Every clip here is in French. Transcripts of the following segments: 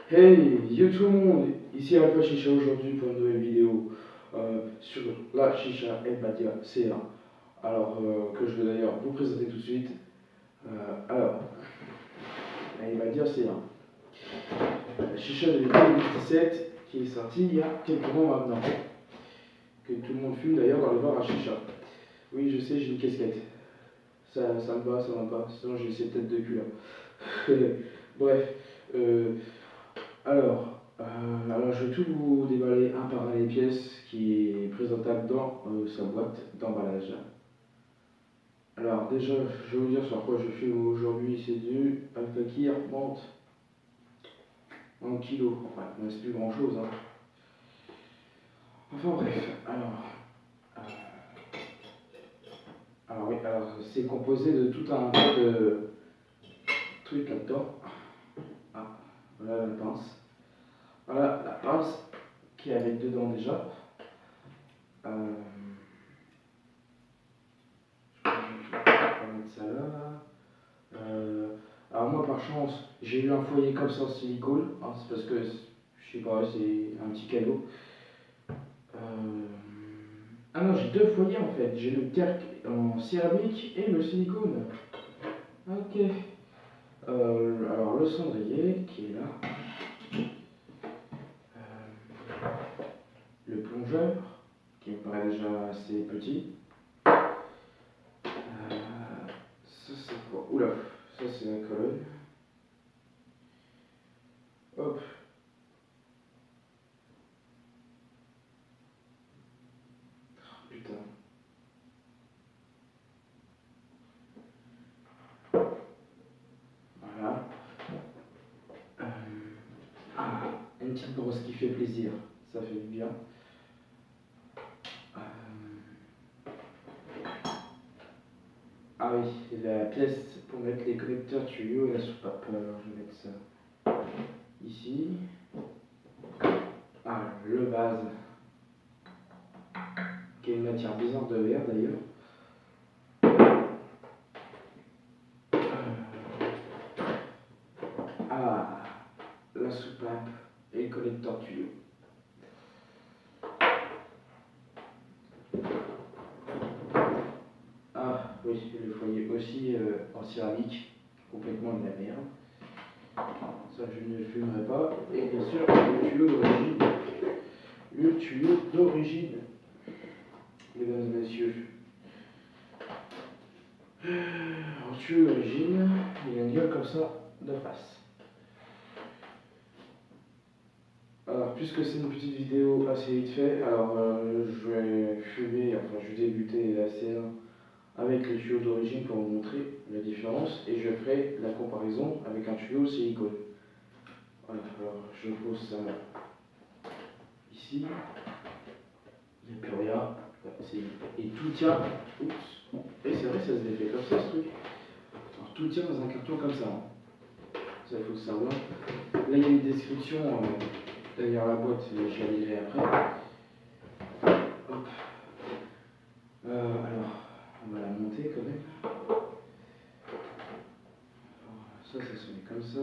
Hey, yo tout le monde, ici Alpha Chicha aujourd'hui pour une nouvelle vidéo sur la Chicha El Badia CA. Alors, que je vais d'ailleurs vous présenter tout de suite. Alors, la El Badia CA. La Chicha de l'été 2017 qui est sortie il y a quelques mois maintenant. Que tout le monde fume d'ailleurs dans les bars à Chicha. Oui, je sais, j'ai une casquette. Ça me va, ça va pas, sinon j'ai ces têtes de cul là. Bref, alors, je vais tout vous déballer un par un les pièces qui est présentable dans sa boîte d'emballage. Alors déjà, je vais vous dire sur quoi je fume aujourd'hui, c'est du Al-Fakir menthe en kilo. Enfin, il ne reste plus grand chose. Hein. Enfin bref, euh, alors oui, alors c'est composé de tout un tas de trucs là-dedans. Ah, voilà la pince. Voilà la pince qui est avec dedans déjà. Euh, mettre ça là. Alors moi par chance j'ai eu un foyer comme ça en silicone, hein, c'est parce que je sais pas, c'est un petit cadeau. Ah non, j'ai deux foyers en fait, j'ai le terre en céramique et le silicone. Ok. Alors le cendrier qui est là, le plongeur qui me paraît déjà assez petit. Ça c'est quoi? Oula, ça c'est la colonne. Hop. Putain. Voilà. Une petite brosse qui fait plaisir, ça fait du bien. Ah oui, la pièce pour mettre les connecteurs tuyaux et la soupape. Alors je vais mettre ça ici. Ah, le vase, qui est une matière bizarre de verre d'ailleurs. Ah, la soupape et le connecteur tuyau. Ah oui, le foyer aussi en céramique, complètement de la merde. Ça je ne fumerai pas. Et bien sûr, le tuyau d'origine. Le tuyau d'origine, mesdames et messieurs. Un tuyau d'origine, il a une gueule comme ça de face. Alors, puisque c'est une petite vidéo assez vite fait, alors je vais fumer, enfin je vais débuter la scène avec le tuyau d'origine pour vous montrer la différence et je ferai la comparaison avec un tuyau silicone. Voilà, alors je pose ça ici, il n'y a plus rien, et tout tient, oups, et c'est vrai que ça se défait comme ça ce truc. Alors tout tient dans un carton comme ça, hein. Ça il faut le savoir. Là il y a une description derrière la boîte, je la lirai après. Hop. Alors, on va la monter quand même. Alors, ça se met comme ça.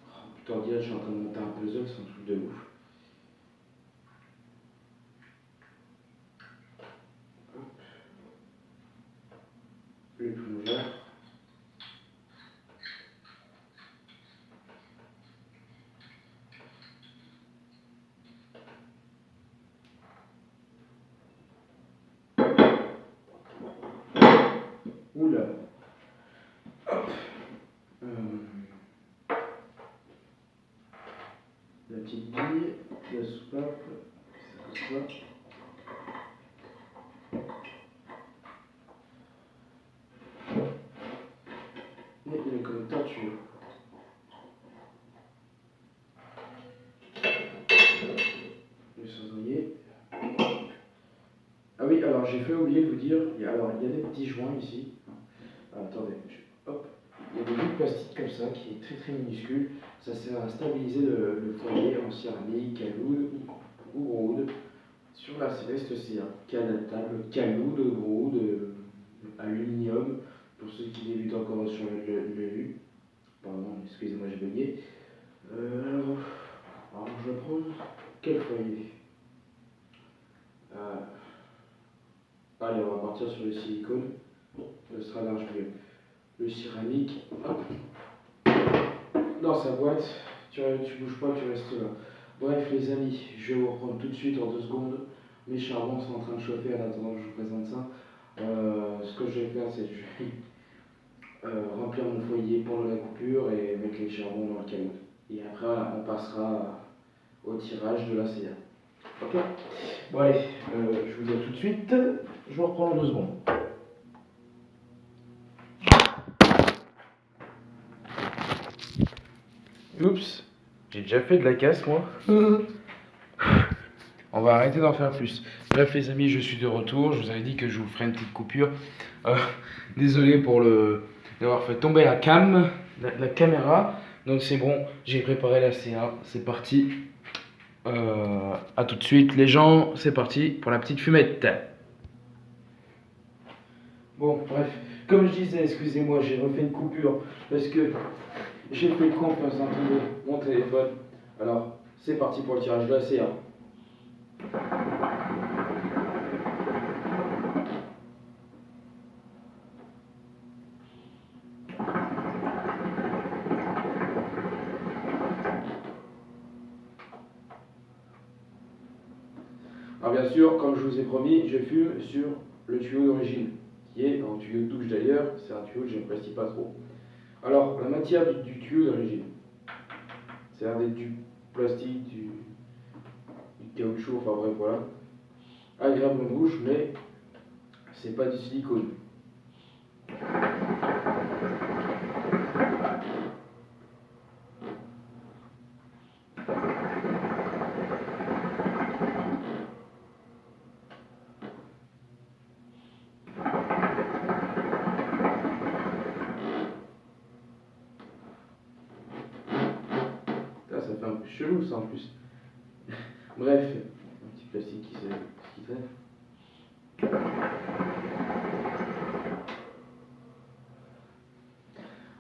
Oh, putain, on dirait que je suis en train de monter un puzzle, c'est un truc de ouf. Hop. Le plongeur. Oula. Hop. La petite bille, la soupape, c'est comme ça. Et le connecteur tuyau. Le cendrier. Ah oui, alors j'ai fait oublier de vous dire, il y a des petits joints ici. Attendez, hop. Il y a des bouts de plastique comme ça qui est très très minuscule. Ça sert à stabiliser le foyer en céramique, caoutchouc ou gros sur la Céleste CA, qui est adaptable, caoutchouc, gros, aluminium, pour ceux qui débutent encore sur le vu. Pardon, excusez-moi, j'ai bugué. Alors, je vais prendre quel foyer. Allez, on va partir sur le silicone. Ce sera large mieux. Le céramique, hop, dans sa boîte. Tu bouges pas, tu restes là. Bref, les amis, je vais vous reprendre tout de suite en 2 secondes. Mes charbons sont en train de chauffer en attendant que je vous présente ça. Ce que je vais faire, c'est que je vais remplir mon foyer pendant la coupure et mettre les charbons dans le canot. Et après, voilà, on passera au tirage de la CA. Ok. Bon allez, je vous dis à tout de suite. Je vous reprends en 2 secondes. Oups, j'ai déjà fait de la casse moi. On va arrêter d'en faire plus. Bref les amis, je suis de retour. Je vous avais dit que je vous ferai une petite coupure. Désolé pour d'avoir fait tomber la caméra. Donc c'est bon, j'ai préparé la CA. C'est parti. À tout de suite les gens. C'est parti pour la petite fumette. Bon bref, comme je disais, excusez-moi, j'ai refait une coupure parce que j'ai fait le con en faisant tomber mon téléphone. Alors c'est parti pour le tirage de la CA. Alors bien sûr, comme je vous ai promis, je fume sur le tuyau d'origine, qui est un tuyau de douche d'ailleurs, c'est un tuyau que je n'apprécie pas trop. Alors, la matière du tuyau d'origine, c'est du plastique, du caoutchouc, enfin bref, voilà. Agréable en bouche, mais c'est pas du silicone. Ça fait un peu chelou ça en plus. Bref, un petit plastique qui traîne.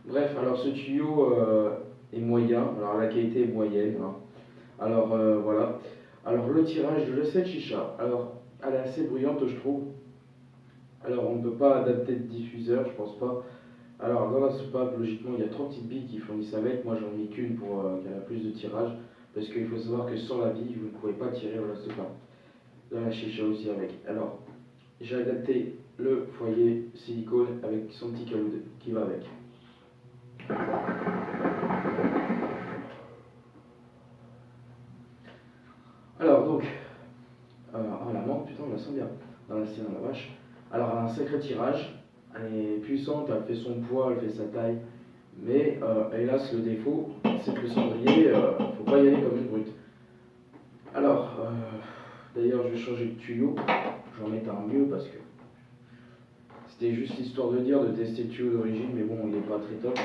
Bref, alors ce tuyau est moyen, alors la qualité est moyenne. Hein. Alors voilà. Alors le tirage de cette chicha, alors elle est assez bruyante je trouve. Alors on ne peut pas adapter de diffuseur, je pense pas. Alors dans la soupape, logiquement il y a 3 petites billes qui fournissent avec, moi j'en ai qu'une pour qu'elle ait plus de tirage, parce qu'il faut savoir que sans la bille vous ne pouvez pas tirer dans la soupape. Dans la chicha aussi avec. Alors j'ai adapté le foyer silicone avec son petit caoutchouc qui va avec. Alors donc, la menthe, putain, on la sent bien dans la scène, la vache. Alors elle a un sacré tirage, elle est puissante, elle fait son poids, elle fait sa taille, mais hélas le défaut, c'est que le cendrier, faut pas y aller comme une brute. Alors, d'ailleurs je vais changer de tuyau, j'en mets un mieux parce que c'était juste histoire de dire, de tester le tuyau d'origine, mais bon, il est pas très top.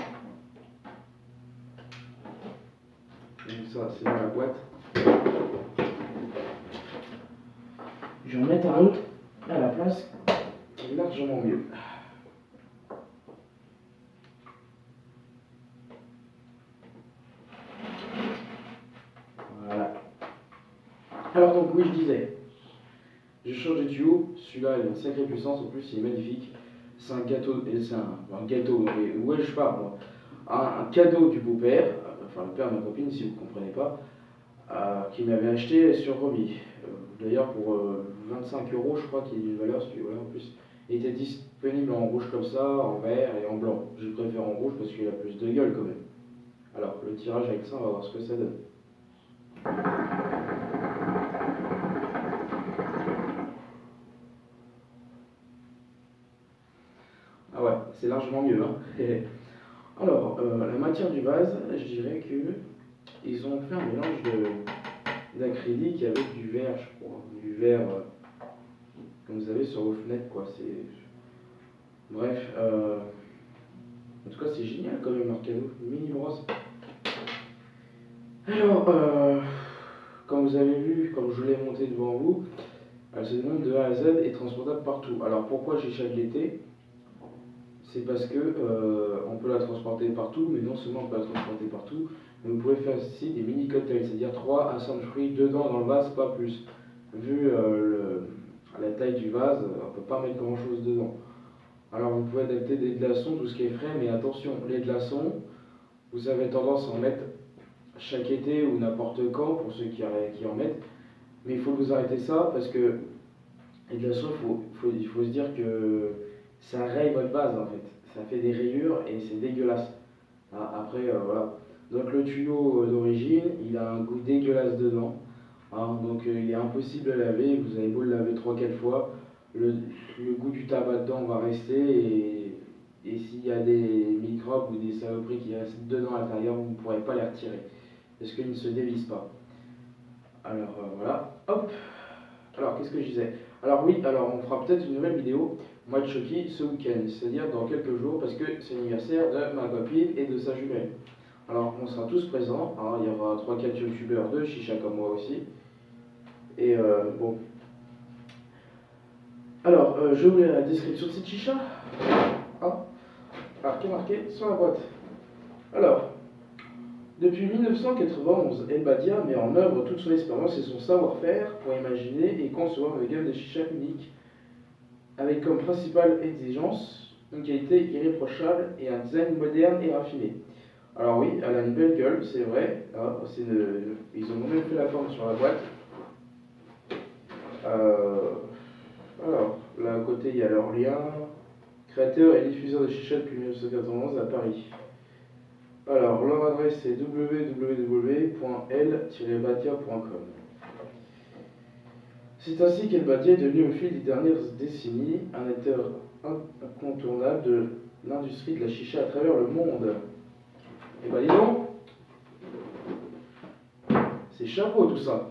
Donc ça, c'est dans la boîte. Je vais en mettre un autre à la place qui est largement mieux. Voilà. Alors donc oui, je disais, je change de tuyau, celui-là il a une sacrée puissance, en plus il est magnifique. C'est un gâteau, c'est un gâteau, ouais je pars moi. Un cadeau du beau-père, enfin le père de ma copine si vous ne comprenez pas, qui m'avait acheté sur Romy. D'ailleurs pour 25 € je crois qu'il y a une valeur celui-là en plus. Il était disponible en rouge comme ça, en vert et en blanc. Je préfère en rouge parce qu'il a plus de gueule quand même. Alors le tirage avec ça, on va voir ce que ça donne. Ah ouais, c'est largement mieux. Hein. Alors, la matière du vase, je dirais que ils ont fait un mélange d'acrylique avec du verre, je crois. Du verre comme vous avez sur vos fenêtres, quoi. Bref, en tout cas, c'est génial quand même leur cadeau. Une mini brosse. Alors, comme vous avez vu, comme je l'ai monté devant vous, elle se démonte de A à Z et transportable partout. Alors, pourquoi j'ai chaque l'été? c'est parce que on peut la transporter partout, mais non seulement on peut la transporter partout, mais vous pouvez faire aussi des mini cocktails, c'est-à-dire 3 à 5 fruits dedans dans le vase, pas plus. Vu la taille du vase, on ne peut pas mettre grand-chose dedans. Alors vous pouvez adapter des glaçons, tout ce qui est frais, mais attention, les glaçons, vous avez tendance à en mettre chaque été ou n'importe quand, pour ceux qui en mettent, mais il faut que vous arrêtez ça, parce que les glaçons, il faut se dire que ça raye votre vase en fait. Ça fait des rayures et c'est dégueulasse. Après, voilà. Donc le tuyau d'origine, il a un goût dégueulasse dedans. Donc il est impossible à laver. Vous avez beau le laver 3-4 fois, le goût du tabac dedans va rester. Et s'il y a des microbes ou des saloperies qui restent dedans à l'intérieur, vous ne pourrez pas les retirer. Parce qu'ils ne se dévissent pas. Alors voilà. Hop. Alors qu'est-ce que je disais? Alors oui, alors on fera peut-être une nouvelle vidéo, moi de Chucky, ce week-end, c'est-à-dire dans quelques jours, parce que c'est l'anniversaire de ma copine et de sa jumelle. Alors on sera tous présents, il y aura 3-4 youtubeurs de chicha comme moi aussi. Et bon. Alors, je vous mets la description de cette chicha. Alors, qui est marqué sur la boîte. Alors, depuis 1991, El Badia met en œuvre toute son expérience et son savoir-faire pour imaginer et concevoir une gamme de chichas unique, avec comme principale exigence une qualité irréprochable et un design moderne et raffiné. Alors oui, elle a une belle gueule, c'est vrai. Ils ont même fait la forme sur la boîte. Alors, là à côté, il y a leur lien. Créateur et diffuseur de chicha depuis 1991 à Paris. Alors, leur adresse est www.el-badia.com. C'est ainsi qu'El Badia est devenu au fil des dernières décennies un acteur incontournable de l'industrie de la chicha à travers le monde. Et bah dis donc, c'est chapeau tout ça.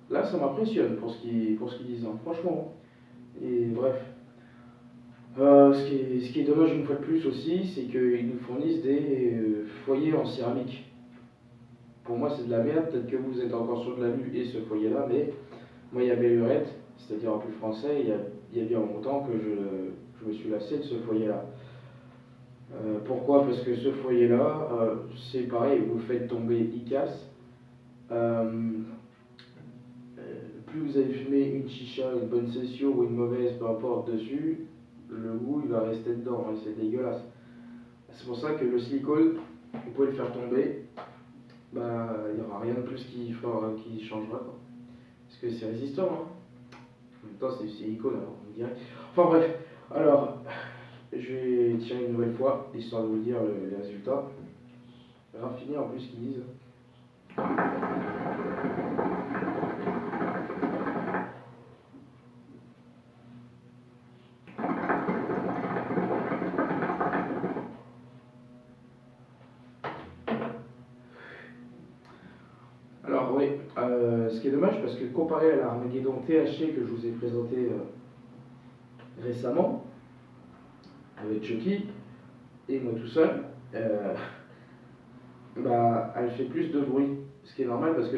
Là, ça m'impressionne pour ce qu'ils disent, hein, franchement. Et bref. Ce qui est dommage une fois de plus aussi, c'est qu'ils nous fournissent des foyers en céramique. Pour moi, c'est de la merde. Peut-être que vous êtes encore sur de la vue et ce foyer-là, mais moi, il y a Bellurette, c'est-à-dire en plus français, il y a bien longtemps que je me suis lassé de ce foyer-là. Pourquoi? Parce que ce foyer-là, c'est pareil, vous le faites tomber, il casse. Plus vous avez fumé une chicha, une bonne session ou une mauvaise, peu importe, dessus, le goût il va rester dedans et c'est dégueulasse. C'est pour ça que le silicone, vous pouvez le faire tomber, il n'y aura rien de plus qui changera, quoi. Parce que c'est résistant, hein. En même temps c'est du silicone, alors on dirait. Enfin bref, alors je vais tirer une nouvelle fois, histoire de vous dire les résultats. Raffiné en plus qu'ils disent. Alors oui, ce qui est dommage parce que comparé à l'Armageddon THC que je vous ai présenté récemment, avec Chucky et moi tout seul, elle fait plus de bruit. Ce qui est normal parce que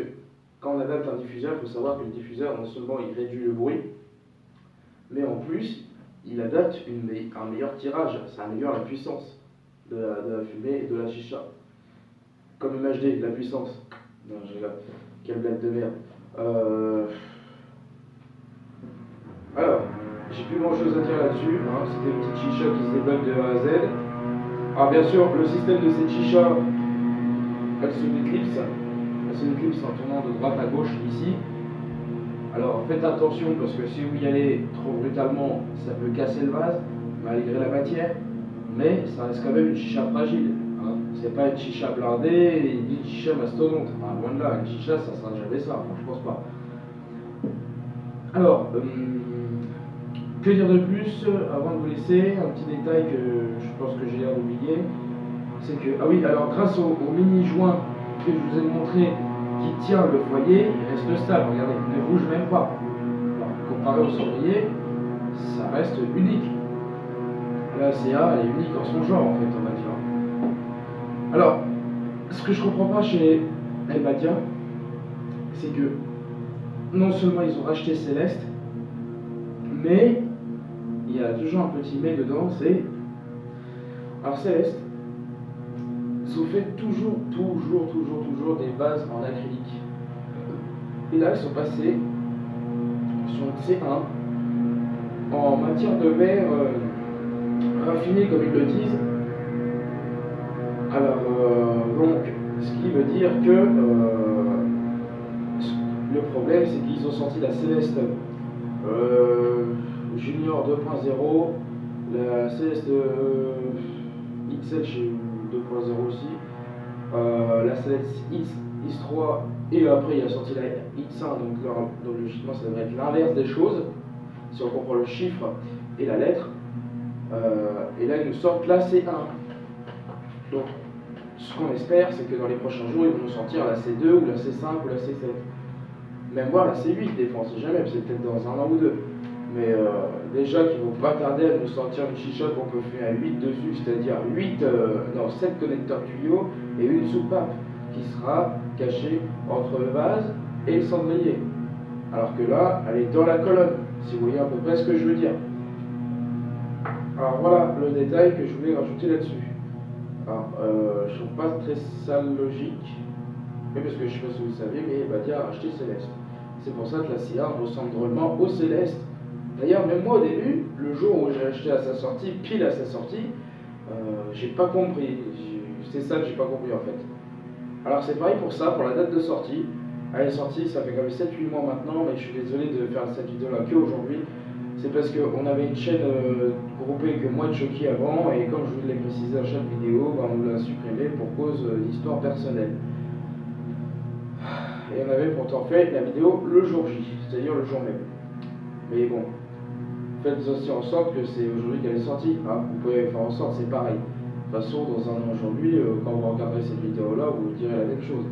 quand on adapte un diffuseur, il faut savoir que le diffuseur, non seulement il réduit le bruit, mais en plus, il adapte un meilleur tirage, ça améliore la puissance de la fumée et de la chicha. Comme MHD, la puissance. Non, je regarde. Quelle blague de merde. Alors, j'ai plus grand chose à dire là-dessus. C'est des petites chichas qui se débloquent de A à Z. Alors, bien sûr, le système de cette chicha, elle se déclipse. Elle se déclipse en tournant de droite à gauche ici. Alors, faites attention parce que si vous y allez trop brutalement, ça peut casser le vase, malgré la matière. Mais ça reste quand même une chicha fragile. C'est pas une chicha blindée ni une chicha mastodonte. Loin de là, une chicha ça sera jamais ça, je pense pas. Alors, que dire de plus avant de vous laisser? Un petit détail que je pense que j'ai l'air d'oublier, c'est que, alors grâce au mini joint que je vous ai montré qui tient le foyer, il reste stable, regardez, il ne bouge même pas. Alors, comparé au cendrier, ça reste unique. La CA elle est unique en son genre en fait, on va dire. Alors, ce que je comprends pas chez El Badia, c'est que non seulement ils ont racheté Céleste, mais il y a toujours un petit mais dedans, c'est... Alors Céleste, ils ont fait toujours des bases en acrylique. Et là, ils sont passés sur une C1 en matière de verre raffiné, comme ils le disent. Alors, donc, ce qui veut dire que le problème, c'est qu'ils ont sorti la Céleste Junior 2.0, la Céleste XL chez 2.0 aussi, la Céleste X3, et après il a sorti la X1, donc logiquement ça devrait être l'inverse des choses, si on comprend le chiffre et la lettre. Et là ils nous sortent la C1. Donc ce qu'on espère, c'est que dans les prochains jours, ils vont nous sortir la C2 ou la C5 ou la C7. Même voir la C8 des fois, on sait jamais, c'est peut-être dans un an ou deux. Mais déjà qu'ils vont pas tarder à nous sortir une chicha qu'on peut faire à 8 dessus, c'est-à-dire 7 connecteurs tuyaux et une soupape qui sera cachée entre le vase et le cendrier. Alors que là, elle est dans la colonne, si vous voyez à peu près ce que je veux dire. Alors voilà le détail que je voulais rajouter là-dessus. Alors, je trouve pas très sale logique, mais parce que je sais pas si vous le savez, mais Badia a acheté Céleste. C'est pour ça que la CIA ressemble drôlement au Céleste. D'ailleurs, même moi au début, le jour où j'ai acheté à sa sortie, pile à sa sortie, j'ai pas compris. C'est ça que j'ai pas compris en fait. Alors c'est pareil pour ça, pour la date de sortie. Elle est sortie, ça fait quand même 7-8 mois maintenant, mais je suis désolé de faire cette vidéo là qu'aujourd'hui. C'est parce qu'on avait une chaîne groupée que moi de Chucky avant, et comme je vous l'ai précisé à chaque vidéo, on l'a supprimée pour cause d'histoire personnelle. Et on avait pourtant fait la vidéo le jour J, c'est-à-dire le jour même. Mais bon, faites aussi en sorte que c'est aujourd'hui qu'elle est sortie. Hein. Vous pouvez faire en sorte, c'est pareil. De toute façon, dans un an aujourd'hui, quand vous regarderez cette vidéo-là, vous direz la même chose.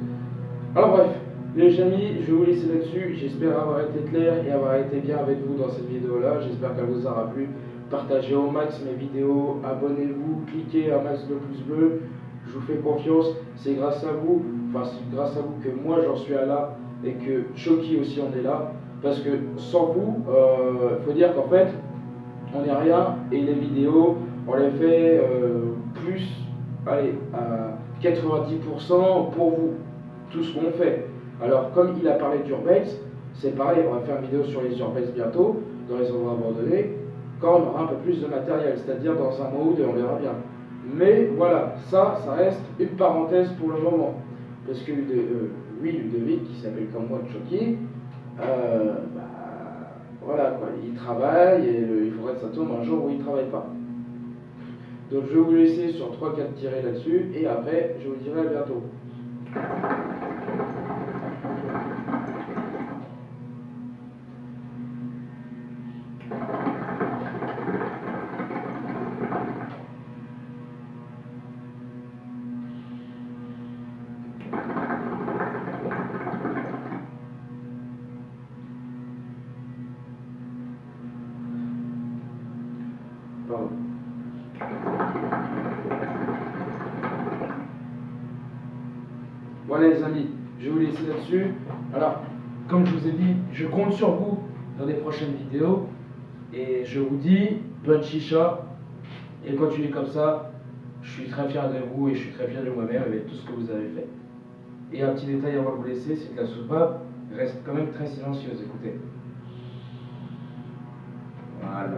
Alors bref, les amis, je vais vous laisser là-dessus. J'espère avoir été clair et avoir été bien avec vous dans cette vidéo-là. J'espère qu'elle vous aura plu. Partagez au max mes vidéos, abonnez-vous, cliquez un max de pouce bleu. Je vous fais confiance, c'est grâce à vous, c'est grâce à vous que moi j'en suis là et que Chucky aussi en est là. Parce que sans vous, il faut dire qu'en fait, on n'est rien et les vidéos, on les fait plus, allez, à 90% pour vous, tout ce qu'on fait. Alors, comme il a parlé d'urbex, c'est pareil, on va faire une vidéo sur les urbex bientôt, dans les endroits abandonnés, quand on aura un peu plus de matériel, c'est-à-dire dans un mois ou deux, on verra bien. Mais voilà, ça reste une parenthèse pour le moment. Parce que Ludovic, qui s'appelle comme moi Chucky, voilà quoi, il travaille et il faudrait que ça tombe un jour où il ne travaille pas. Donc je vais vous laisser sur 3-4 tirés là-dessus et après je vous dirai à bientôt. Pardon. Voilà les amis, je vais vous laisser là-dessus. Alors, comme je vous ai dit, je compte sur vous dans les prochaines vidéos. Et je vous dis, bonne chicha. Et continuez comme ça. Je suis très fier de vous et je suis très fier de moi-même avec tout ce que vous avez fait. Et un petit détail avant de vous laisser, c'est que la soupape reste quand même très silencieuse, écoutez. Voilà.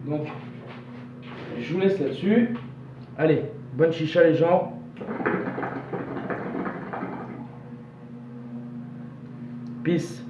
Donc, je vous laisse là-dessus. Allez, bonne chicha les gens. Peace.